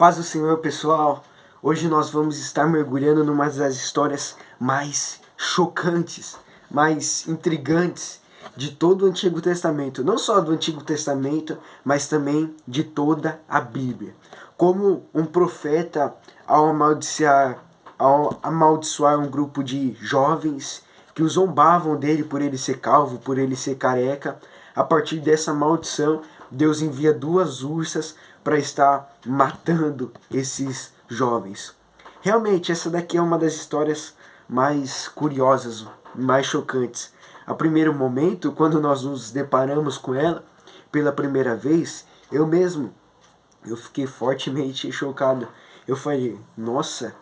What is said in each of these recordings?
Paz do Senhor, pessoal. Hoje nós vamos estar mergulhando numa das histórias mais chocantes, mais intrigantes de todo o Antigo Testamento. Não só do Antigo Testamento, mas também de toda a Bíblia. Como um profeta, ao amaldiçoar um grupo de jovens que o zombavam dele por ele ser calvo, por ele ser careca, a partir dessa maldição, Deus envia duas ursas para estar matando esses jovens. Realmente, essa daqui é uma das histórias mais curiosas, mais chocantes. A primeiro momento, quando nós nos deparamos com ela pela primeira vez, eu fiquei fortemente chocado. Eu falei, nossa,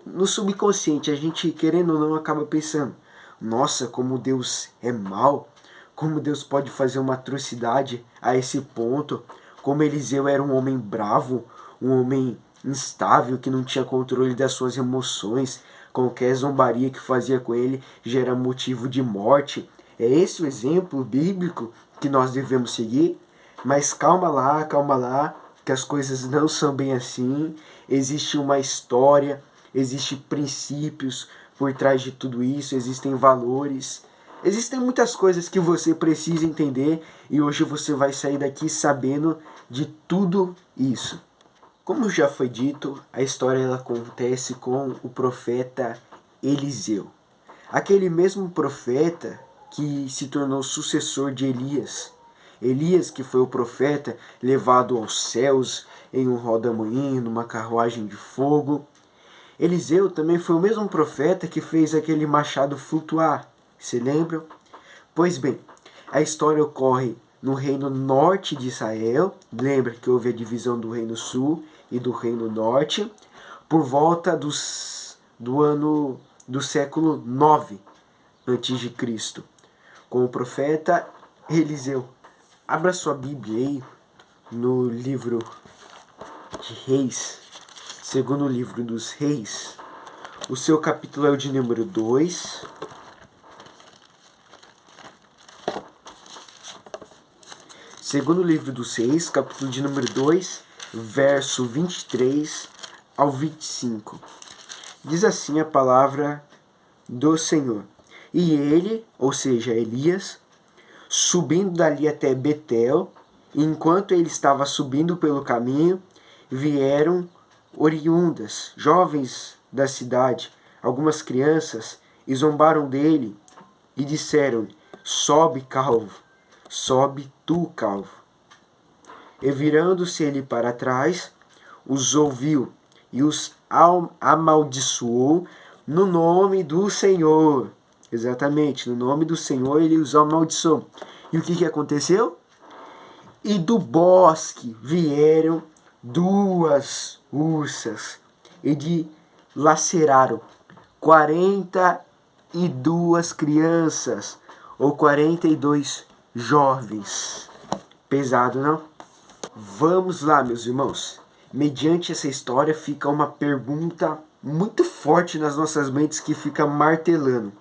no subconsciente a gente, querendo ou não, acaba pensando, nossa, como Deus é mau, como Deus pode fazer uma atrocidade a esse ponto, como Eliseu era um homem bravo, um homem instável, que não tinha controle das suas emoções, qualquer zombaria que fazia com ele gera motivo de morte. É esse o exemplo bíblico que nós devemos seguir? Mas calma lá, que as coisas não são bem assim. Existe uma história, existem princípios por trás de tudo isso, existem valores. Existem muitas coisas que você precisa entender e hoje você vai sair daqui sabendo de tudo isso. Como já foi dito, a história ela acontece com o profeta Eliseu. Aquele mesmo profeta que se tornou sucessor de Elias. Elias, que foi o profeta levado aos céus em um rodamuinho, numa carruagem de fogo. Eliseu também foi o mesmo profeta que fez aquele machado flutuar. Se lembram? Pois bem, a história ocorre no reino norte de Israel. Lembra que houve a divisão do reino sul e do reino norte, por volta do século 9 a.C., com o profeta Eliseu. Abra sua Bíblia aí no livro de Reis, segundo livro dos Reis. O seu capítulo é o de número 2. Segundo livro dos Reis, capítulo de número 2, verso 23 ao 25. Diz assim a palavra do Senhor. E ele, ou seja, Elias, subindo dali até Betel, e enquanto ele estava subindo pelo caminho, vieram oriundas, jovens da cidade, algumas crianças, e zombaram dele, e disseram-lhe, sobe, calvo, sobe tu, calvo. E virando-se ele para trás, os ouviu e os amaldiçoou no nome do Senhor. Exatamente, no nome do Senhor ele os amaldiçoou. E o que aconteceu? E do bosque vieram duas ursas e dilaceraram 42 crianças ou 42 jovens. Pesado, não? Vamos lá, meus irmãos. Mediante essa história fica uma pergunta muito forte nas nossas mentes que fica martelando.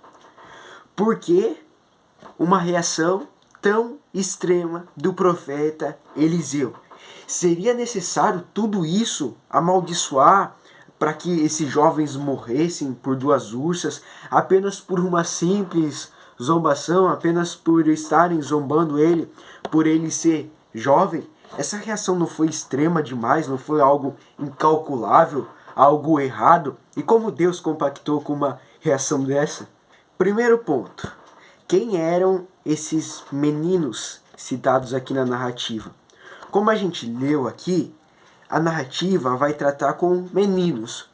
Por que uma reação tão extrema do profeta Eliseu? Seria necessário tudo isso amaldiçoar para que esses jovens morressem por duas ursas apenas por uma simples zombação, apenas por estarem zombando ele, por ele ser jovem? Essa reação não foi extrema demais, não foi algo incalculável, algo errado? E como Deus compactou com uma reação dessa? Primeiro ponto, quem eram esses meninos citados aqui na narrativa? Como a gente leu aqui, a narrativa vai tratar com meninos.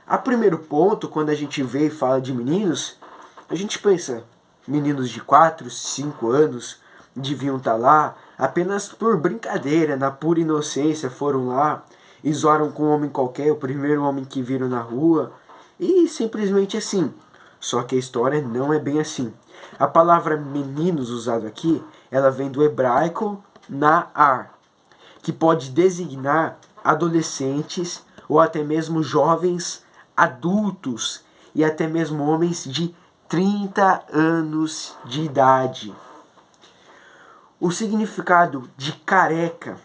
A primeiro ponto, quando a gente vê e fala de meninos, a gente pensa, meninos de 4, 5 anos deviam estar lá apenas por brincadeira, na pura inocência, foram lá e zoaram com um homem qualquer, o primeiro homem que viram na rua, e simplesmente assim. Só que a história não é bem assim. A palavra meninos usada aqui, ela vem do hebraico na'ar, que pode designar adolescentes ou até mesmo jovens adultos e até mesmo homens de 30 anos de idade. O significado de careca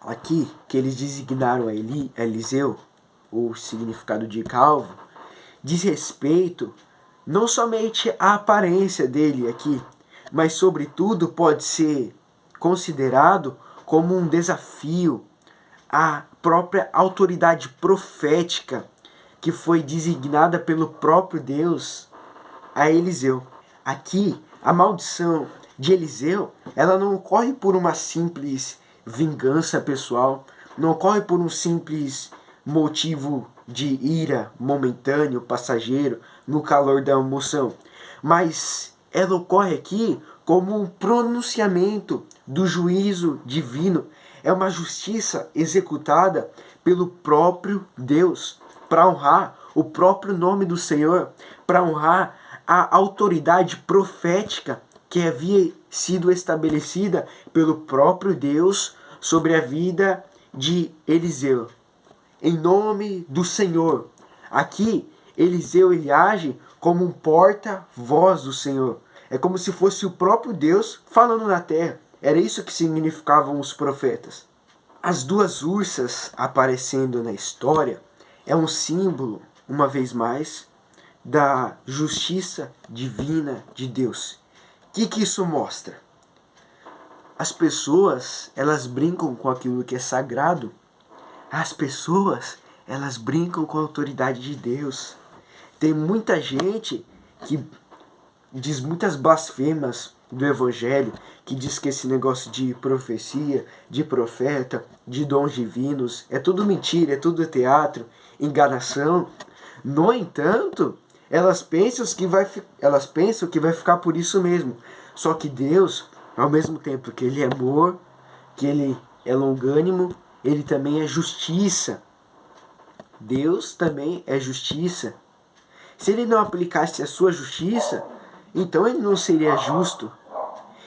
aqui que eles designaram a Eliseu, o significado de calvo, diz respeito não somente à aparência dele aqui, mas sobretudo pode ser considerado como um desafio à própria autoridade profética que foi designada pelo próprio Deus a Eliseu. Aqui, a maldição de Eliseu, ela não ocorre por uma simples vingança pessoal, não ocorre por um simples motivo de ira momentâneo, passageiro, no calor da emoção, mas ela ocorre aqui como um pronunciamento do juízo divino. É uma justiça executada pelo próprio Deus para honrar o próprio nome do Senhor, para honrar a autoridade profética que havia sido estabelecida pelo próprio Deus sobre a vida de Eliseu. Em nome do Senhor. Aqui, Eliseu ele age como um porta-voz do Senhor. É como se fosse o próprio Deus falando na terra. Era isso que significavam os profetas. As duas ursas aparecendo na história é um símbolo, uma vez mais, da justiça divina de Deus. O que isso mostra? As pessoas, elas brincam com aquilo que é sagrado. As pessoas, elas brincam com a autoridade de Deus. Tem muita gente que diz muitas blasfemas do Evangelho, que diz que esse negócio de profecia, de profeta, de dons divinos, é tudo mentira, é tudo teatro, enganação. No entanto, elas pensam que vai ficar por isso mesmo. Só que Deus, ao mesmo tempo que Ele é amor, que Ele é longânimo, Ele também é justiça. Deus também é justiça. Se Ele não aplicasse a sua justiça, então Ele não seria justo.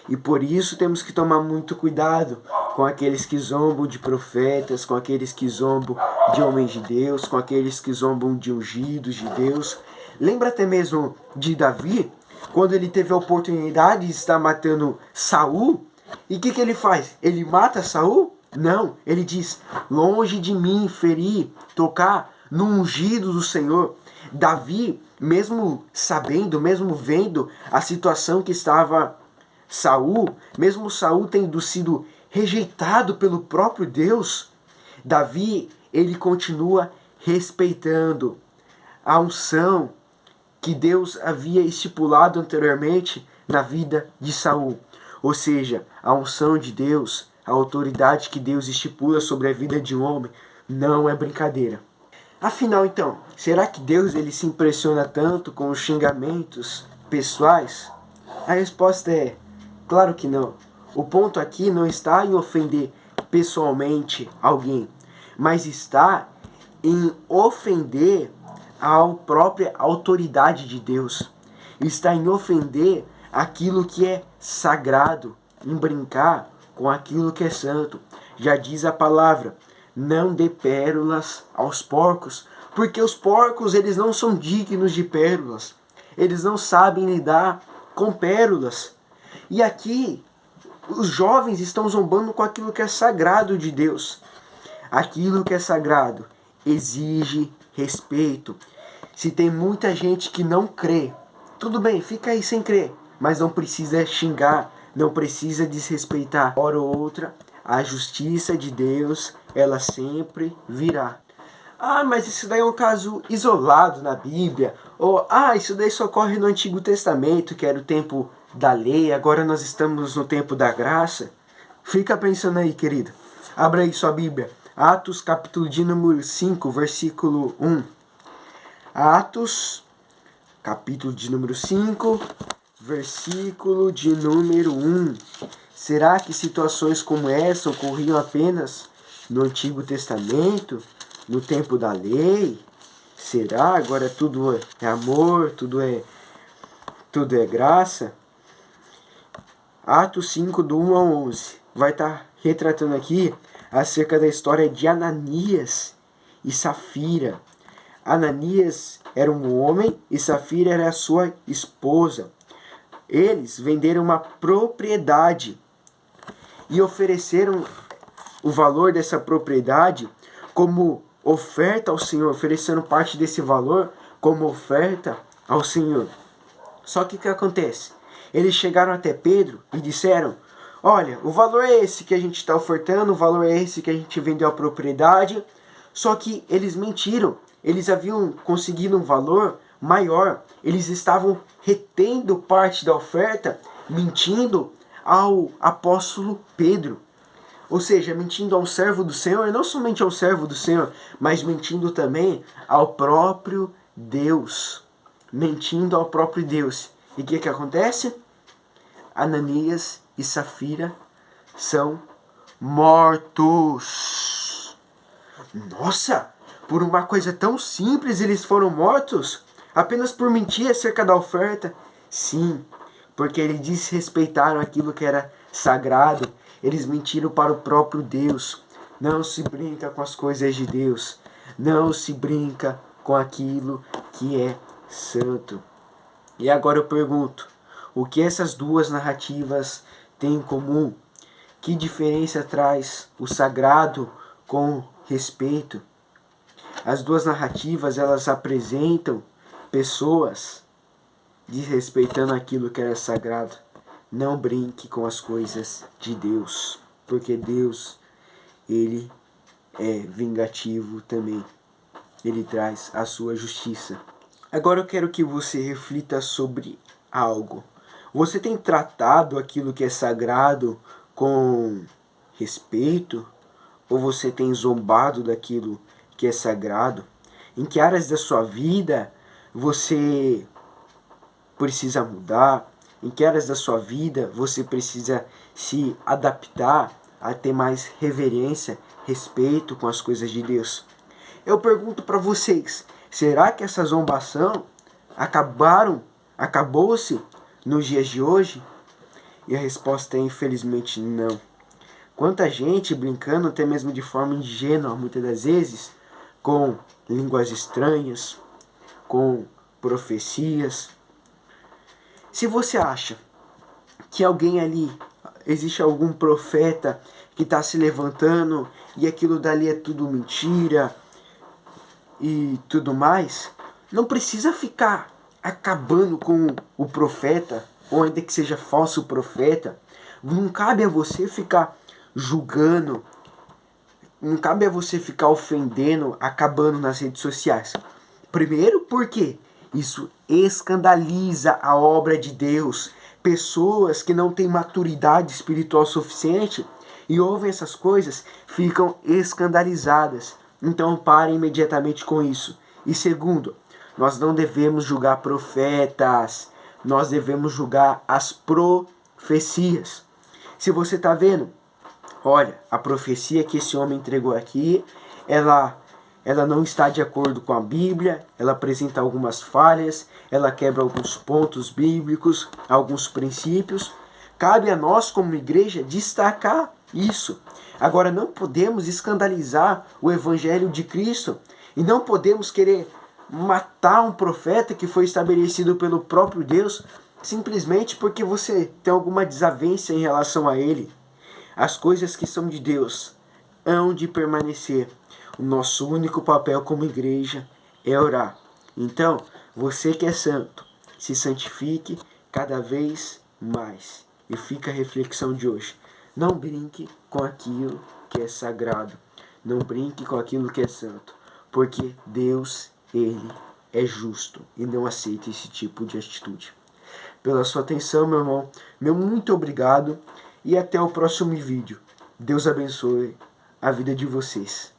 E por isso temos que tomar muito cuidado com aqueles que zombam de profetas, com aqueles que zombam de homens de Deus, com aqueles que zombam de ungidos de Deus. Lembra até mesmo de Davi, quando ele teve a oportunidade de estar matando Saul? E o que ele faz? Ele mata Saul? Não, ele diz, longe de mim ferir, tocar no ungido do Senhor. Davi, mesmo sabendo, mesmo vendo a situação que estava Saul, mesmo Saul tendo sido rejeitado pelo próprio Deus, Davi, ele continua respeitando a unção que Deus havia estipulado anteriormente na vida de Saul. Ou seja, a unção de Deus, a autoridade que Deus estipula sobre a vida de um homem, não é brincadeira. Afinal, então, será que Deus ele se impressiona tanto com os xingamentos pessoais? A resposta é, claro que não. O ponto aqui não está em ofender pessoalmente alguém, mas está em ofender a própria autoridade de Deus. Está em ofender aquilo que é sagrado, em brincar com aquilo que é santo. Já diz a palavra, não dê pérolas aos porcos, porque os porcos eles não são dignos de pérolas. Eles não sabem lidar com pérolas. E aqui, os jovens estão zombando com aquilo que é sagrado de Deus. Aquilo que é sagrado exige respeito. Se tem muita gente que não crê, tudo bem, fica aí sem crer, mas não precisa xingar, não precisa desrespeitar. Hora ou outra, a justiça de Deus, ela sempre virá. Ah, mas isso daí é um caso isolado na Bíblia. Ou, isso daí só ocorre no Antigo Testamento, que era o tempo da lei, agora nós estamos no tempo da graça. Fica pensando aí, querido. Abra aí sua Bíblia. Atos, capítulo de número 5, versículo 1. Atos, capítulo de número 5, versículo de número 1. Será que situações como essa ocorriam apenas no Antigo Testamento, no tempo da lei? Será? Agora tudo é amor, tudo é graça? Atos 5, do 1 ao 11. Vai estar retratando aqui acerca da história de Ananias e Safira. Ananias era um homem e Safira era a sua esposa. Eles venderam uma propriedade e ofereceram o valor dessa propriedade como oferta ao Senhor, oferecendo parte desse valor como oferta ao Senhor. Só que o que acontece? Eles chegaram até Pedro e disseram: olha, o valor é esse que a gente está ofertando, o valor é esse que a gente vendeu a propriedade. Só que eles mentiram. Eles haviam conseguido um valor maior. Eles estavam retendo parte da oferta, mentindo ao apóstolo Pedro. Ou seja, mentindo ao servo do Senhor, e não somente ao servo do Senhor, mas mentindo também ao próprio Deus. Mentindo ao próprio Deus. E o que acontece? Ananias e Safira são mortos. Nossa! Por uma coisa tão simples eles foram mortos? Apenas por mentir acerca da oferta? Sim, porque eles desrespeitaram aquilo que era sagrado. Eles mentiram para o próprio Deus. Não se brinca com as coisas de Deus. Não se brinca com aquilo que é santo. E agora eu pergunto, o que essas duas narrativas têm em comum? Que diferença traz o sagrado com respeito? As duas narrativas, elas apresentam pessoas desrespeitando aquilo que era sagrado. Não brinque com as coisas de Deus, porque Deus, Ele é vingativo também. Ele traz a sua justiça. Agora eu quero que você reflita sobre algo. Você tem tratado aquilo que é sagrado com respeito? Ou você tem zombado daquilo que é sagrado? Em que áreas da sua vida você precisa mudar? Em que áreas da sua vida você precisa se adaptar a ter mais reverência, respeito com as coisas de Deus? Eu pergunto para vocês, será que essa zombação acabou-se nos dias de hoje? E a resposta é infelizmente não. Quanta gente brincando, até mesmo de forma ingênua, muitas das vezes, com línguas estranhas, com profecias. Se você acha que alguém ali, existe algum profeta que está se levantando e aquilo dali é tudo mentira e tudo mais, não precisa ficar acabando com o profeta, ou ainda que seja falso profeta. Não cabe a você ficar julgando, não cabe a você ficar ofendendo, acabando nas redes sociais. Primeiro porque isso escandaliza a obra de Deus. Pessoas que não têm maturidade espiritual suficiente e ouvem essas coisas ficam escandalizadas. Então pare imediatamente com isso. E segundo, nós não devemos julgar profetas, nós devemos julgar as profecias. Se você está vendo, olha, a profecia que esse homem entregou aqui, ela não está de acordo com a Bíblia, ela apresenta algumas falhas, ela quebra alguns pontos bíblicos, alguns princípios. Cabe a nós, como igreja, destacar isso. Agora, não podemos escandalizar o Evangelho de Cristo e não podemos querer matar um profeta que foi estabelecido pelo próprio Deus simplesmente porque você tem alguma desavença em relação a ele. As coisas que são de Deus hão de permanecer. O nosso único papel como igreja é orar. Então, você que é santo, se santifique cada vez mais. E fica a reflexão de hoje. Não brinque com aquilo que é sagrado. Não brinque com aquilo que é santo. Porque Deus, Ele é justo e não aceita esse tipo de atitude. Pela sua atenção, meu irmão, meu muito obrigado e até o próximo vídeo. Deus abençoe a vida de vocês.